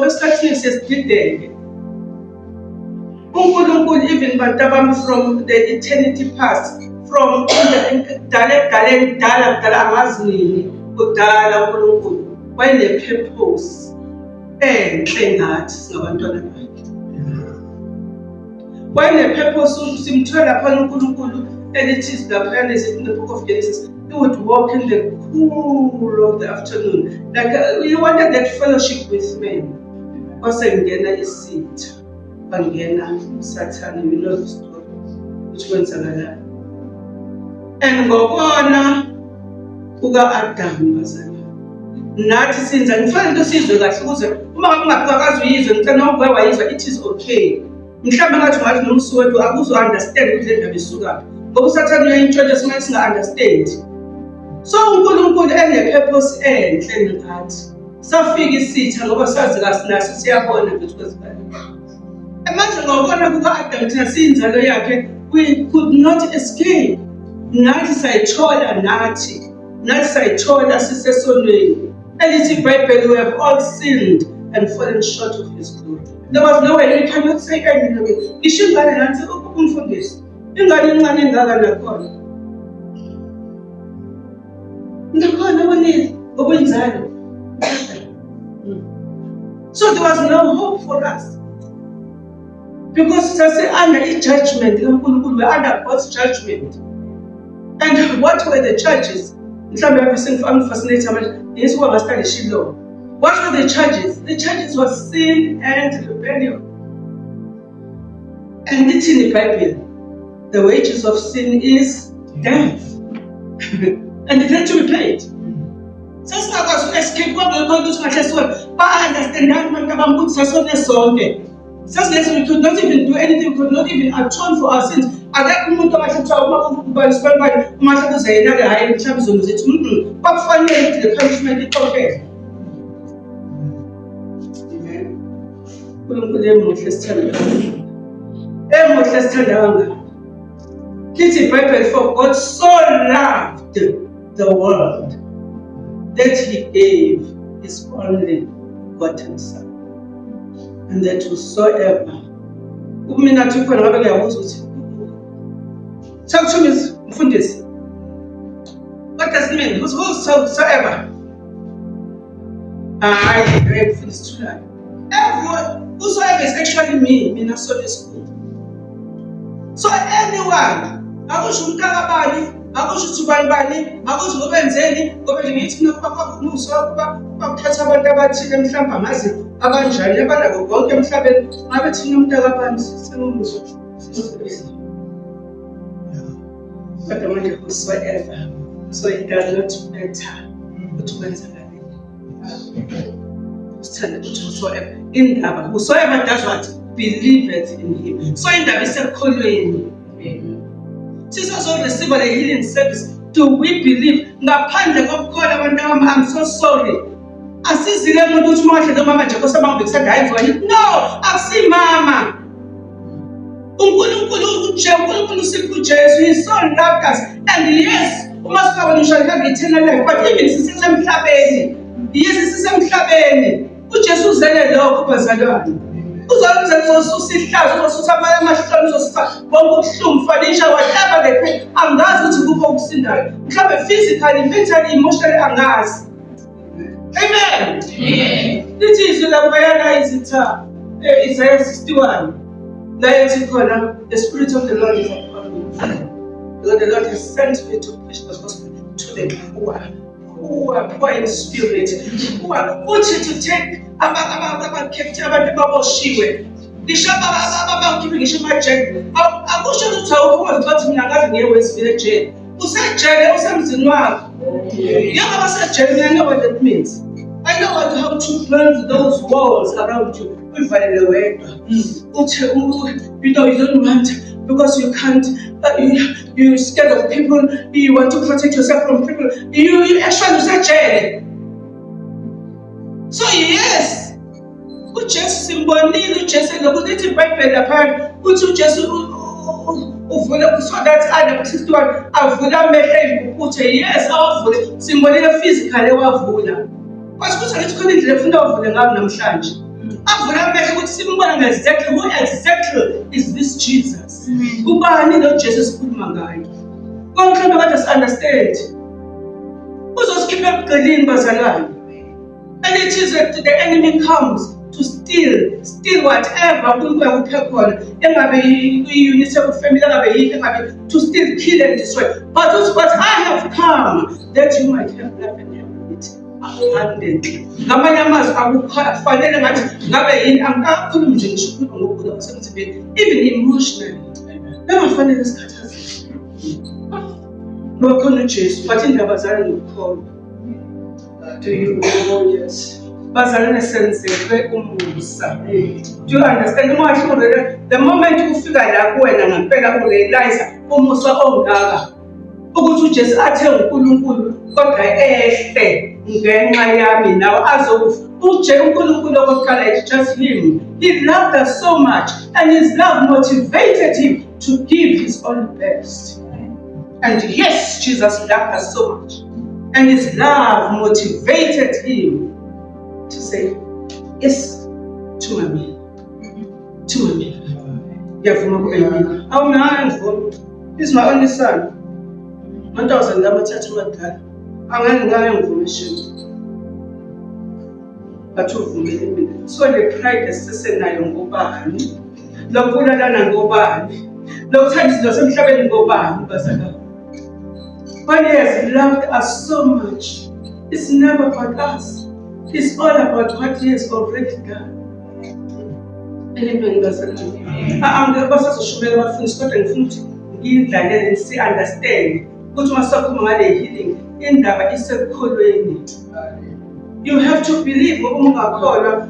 ngoba esikhathini sesidideke. uNkulunkulu even bantu abami from the eternity past, from kudala angazi nini kudala uNkulunkulu wayene-purpose enhle ngathi singabantwana bakhe. Wayene-purpose simthola phana uNkulunkulu and it is the in the book of Genesis. He would walk in the cool of the afternoon. Like he wanted that fellowship with men. Wasengena isitha, bangena uSathane, you know the story, which kwenzakala. And ngokona kuka-Adamu bazalwane. Nathi sinza ngifanele usizwe kahle ukuze uma ungakwazi uyizwe ngicela noma wayizwa it is okay. Mhlawumbe ngathi ungathi nomsuwethu akuzo-understand ukuthi le ndaba isukaphi. Ngoba uSathane uyayintshontsha singathi singa-understand. So uNkulunkulu ene-purpose enhle ngathi. Safika isitha ngoba sazi kahle naso siyabona ukuthi kwenzekani. Manje ngokona kuka-Adamu thina siyinzalo yakhe, we could not escape. Nathi sayithola sayithola sisesonweni. Elithi iBhayibheli, we have all sinned and fallen short of his glory. There was no way. You cannot say anything. Ngisho ingane nathi umfundisi. Ingane encane engaka nakhona. Nakhona wonile obuyinzalo. So there was no hope for us. Because it's under a judgment. We are under God's judgment. And what were the charges? I'm fascinated. Yes, we understand Shiloh. What were the charges? The charges were sin and rebellion. And it's in the Bible. The wages of sin is death. And it had to be paid. So it's not going to escape what we're going to do. But I understand that we could not even do anything. We could not even atone for our sins. At that moment, I said, but finally, the punishment is okay. For God so loved the world that he gave his only begotten Son, and that whosoever, talk to me, Mfundisi. What does it mean? Whosoever? Everyone, whosoever is actually me in a Sunday school. So anyone, akusho umntakabani, akusho ubani, akusho ngobenzeni, ngoba ngithi bakuthatha abantu abathile mhlawumbe amazi abanjani abanako konke emhlabeni, ngabe thina umntakabani sisengumuzwa. But manje whosoever, so it does not matter ukuthi kwenzakani. Usithanda ukuthi whosoever, indaba whosoever does what? Believeth in him. So indaba isekholweni. Sizo receive the healing service. Do we believe? Ngaphandle kokukholwa abantu bami, I'm so sorry. Asizile umuntu uthi uma wahle mama nje kosabanga bekusanda hayi. No, akusimama. uNkulunkulu usipho uJesu, he so loved us. And yes, uma sikabona shall have eternal life, but even sisemhlabeni. Yes, sisemhlabeni. uJesu uzele lokho bazalwane. Uzalwenza ususihlazo, ususabaya amahloni, ususa bonke ubuhlungu, financial, whatever they pay. Angazi ukuthi kupho ukusindayo. Mhlawumbe physically, mentally, emotionally angazi. Amen. Lithi izwi laphayana izitha Isaiah 61. The Spirit of the Lord is upon me. Because the Lord has sent me to preach the gospel to the poor in spirit, who are put to take about Baboshiwe. The Shabba giving Shima. I wish you to tell who has got me another near West Village. Who said Jerry or something? You never said Jerry, I know what that means. I know how to build those walls around you. You don't want because you can't. You're scared of people. You want to protect yourself from people. You actually say jail. So yes, just symbolizing, just look Bible apart. Just so that other 61. Yes, our symbolize physically. But what's going to the funda of the namhlanje? Exactly who exactly is this Jesus? Ubani lo Jesus sikhuluma ngayo. Konke lokho understand. Uzosikipha ebuqilini bazalwane. And it is that the enemy comes to steal whatever uNkulunkulu akuphe khona. Engabe iyunit family engabe yini engabe to steal, kill and destroy. But I have come that you might have life and have it abundantly. Ngamanye amazwi akufanele ngathi ngabe yini angikakhulumi nje ngisho ukukhuluma ngokugula kwasemzimbeni, even emotionally. Bengafanele sikhathazeke. Ngokhona uJesu, but indaba zalo ngokukholwa. Do you know? Yes. Bazalwane senzelwe umusa. Do you understand? The moment ufika la kuwena ngempela urealize umusa ongaka. Ukuthi uJesu athe uNkulunkulu kodwa ehle ngenxa yami nawe azokufa. uNkulunkulu okokuqala, it's just him. He loved us so much and his love motivated him to give his own best. And yes, Jesus loved us so much. And his love motivated him to say, yes, to mommy. To mommy. He's my only son. 1,000 amathathu amadala. Angeke ngivumishile. But uvumele mina. So le pride esisenayo ngobani? Lokulalana ngobani? Lokuthanda izinto semhlabeni ngobani bazalwane? When he has loved us so much, it's never about us. It's all about what he has already done. Amen. Basazoshumayela abafundi kodwa ngifuna ukuthi ngiyidlalele si-understand ukuthi uma sisakhuluma ngale healing, indaba isekukholweni. You have to believe ngoba ungakholwa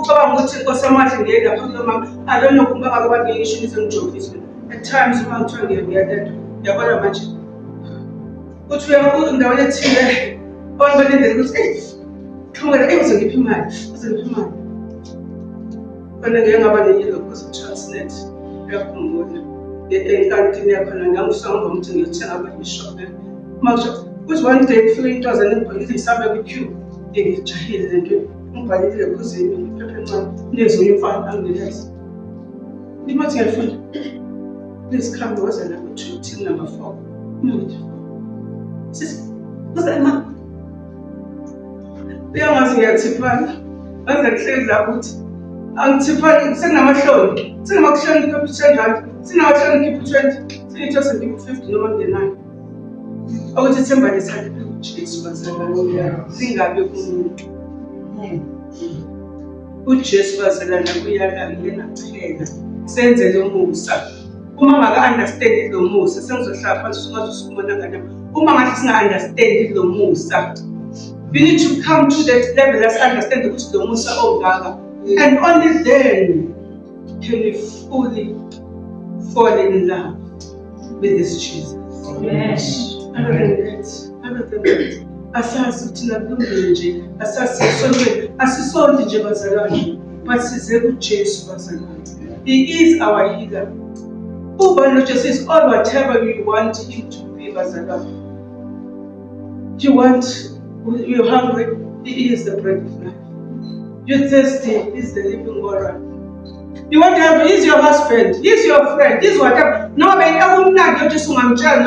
ucabanga ukuthi Nkosi yamandla ngeke ngaphambi mama. I don't know kumbe ngabe abantu ngisho ngizongijovisa. At times uma ngithiwa ngiyalento, uyabona manje. Uthi endaweni ethile obalindele ukuthi qhamuka uzongipha imali, uzongipha imali. Kodwa ngeke ngaba nenyelo because Transnet yakhumbula enkantini yakhona ngangisanga ukuthi ngiyothenga kwi-shop. Manje kuthi one day kufika into zanengibhalile ngisambe kwi-queue ngijahile lento ngibhalile kuzini iphepha encane nezonye umfana angiyazi. Limathi ngiyafunda. Please come was an opportunity number 4. Sis, uzama. Uyangazi ngiyathipana. Bazakuhlezi lapho ukuthi angithipani senginamahloni. Sengamahloni ngipha 10 sinamahloni ngipha 20. Sengithatha ngipha 50 noma nge9. Ukuthi ithemba lesithanda uJesu bazalwane. Singabe kumuntu. uJesu bazalwane uyala yena kuphela. Senzele umusa. Uma ngaka-understand lo musa sengizohlala phansi singazosikubona ngane. Uma ngathi singa-understand lo musa, we need to come to that level let's understand ukuthi lo musa ongaka, and only then can we fully fall in love with this Jesus. Yes. Other than that, asazi ukuthi nakulungile nje, asazi esonweni, asisondi nje bazalwane, but size kuJesu bazalwane. He is our healer. Lord Jesus is all whatever you want him to be, bazalwane. You're hungry, he is the bread of life. You're thirsty, he is the living water. You want to have, he's your husband, he's your friend, he's whatever. No, but I will not just no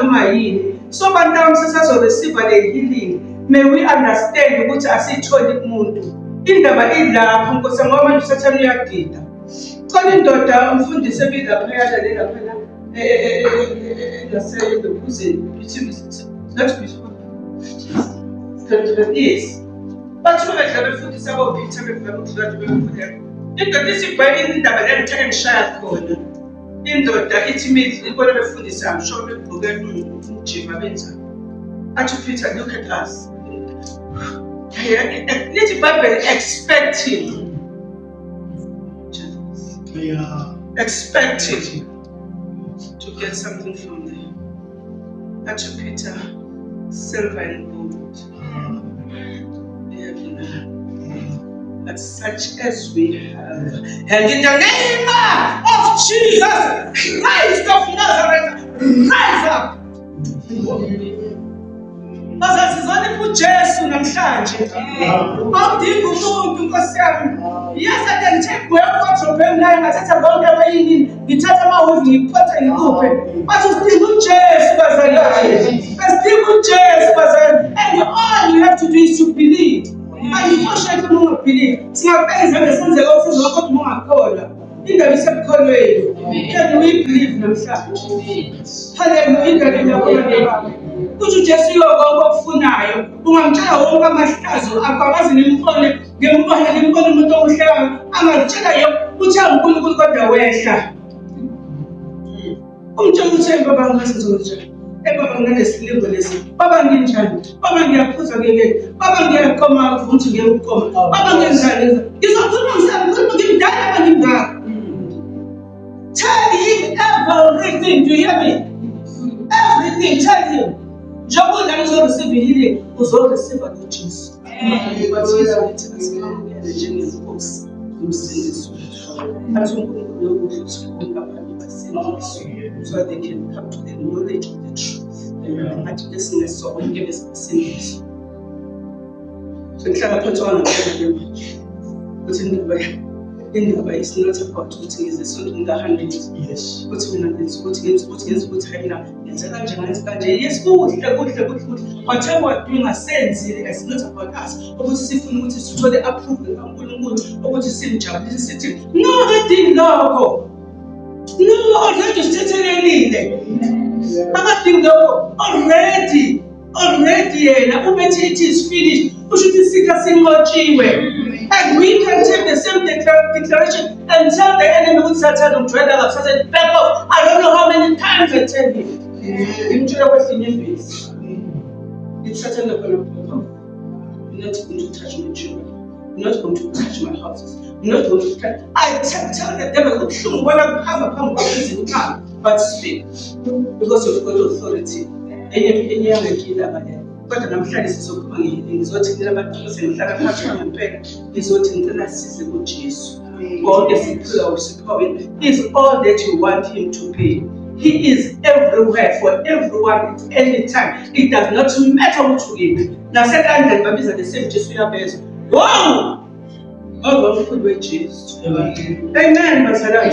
my so but now sisters will receive the healing. May we understand what I say to the moon. In the Baila, Uncle Samuel, Satan Yakita. Calling daughter, umfundise vida phela lela phela ngase the that's beautiful. Yes. But when I befundisa about Peter befundisa befundisa. Into this is by indaba lenthe shaya khona. Indoda ithi mithi ibona befundisa ngisho begqoke umjima benza. Athi Peter, look at us. Let the Bible expecting. Yeah. Expected to get something from there. Achi Peter, silver and gold. But such as we have. And in the name of Jesus Christ of Nazareth, rise up. Bazathi sizonipha uJesu namhlanje. Awudingi umuntu Nkosi yami. Yes, I can take wardrobe emnayo ngathatha konke abayini ngithatha amawuvi ngiphatha ngikuphe. But usidinga uJesu bazalwane. Usidinga uJesu bazalwane. And all you have to do is to believe. Unfortunately, uma ungabelieve, singabeka izandla senze lokho sizo kodwa uma ungakholwa. Indaba isebukholweni. Can we believe namhlanje? Hallelujah, indaba yakho. Kuthi uJesu yonke okufunayo, ungamtshela wonke amahlazo akwazi nimfone, ngembone umuntu omuhlekayo, angazitshela yonke uthi uNkulunkulu kodwa wehla. Umtshela ukuthi baba ngasizothi baba nginesilingo lesi. Baba nginjani? Baba ngiyaphuza ngeke. Baba ngiyaqoma ukuthi ngiyaqoma. Baba ngenzani? Ngizokhuluma ngisakhuluma ngimdala ngimngaka. Tell him everything. Do you hear me? Everything. Tell him. Njengoba la uzoreceive healing, uzoreceive uJesu. Njengenkosi umsindisi wethu. Athi uNkulunkulu ukuthi abantu basindiswe so they can come to the knowledge of the truth. Athi besingesonke besindiswe. Senhlala phansi wangaphela ukuthi indaba is not about ukuthi ngizesonto ngika-100. Yes. Ukuthi mina ngenza ukuthi hayi mina ngenza kanje ngenza kanje. Yes, kuhle. Whatever we're doing asenzile, it's not about us. Ukuthi sifuna ukuthi sithole approval kaNkulunkulu ukuthi simjabulise sithi no akadingi lokho. No, already sithethelelile. Akadingi lokho already yena ubethi it is finished. Usho ukuthi sika sinqotshiwe. And we can take the same declaration and tell the enemy who Satan will dread up, Satan back off. I don't know how many times I tell you. Into the West Indian face. It's Satan not going to back off. You're not going to touch my children. You're not going to touch my houses. You're not going to touch. I tell the devil, but speak. Because you've got authority. Kodwa namhlanje sizokhuluma ngizothi ngicela abantu sengihlala phansi ngempela ngizothi ngicela size kuJesu konke siphiwe is all that you want him to be. He is everywhere for everyone at any time. It does not matter what you give. Nasekandleni babiza the same Jesu uyabezwa. Wow! Ngoba umkhulu weJesu. Amen bazalwane.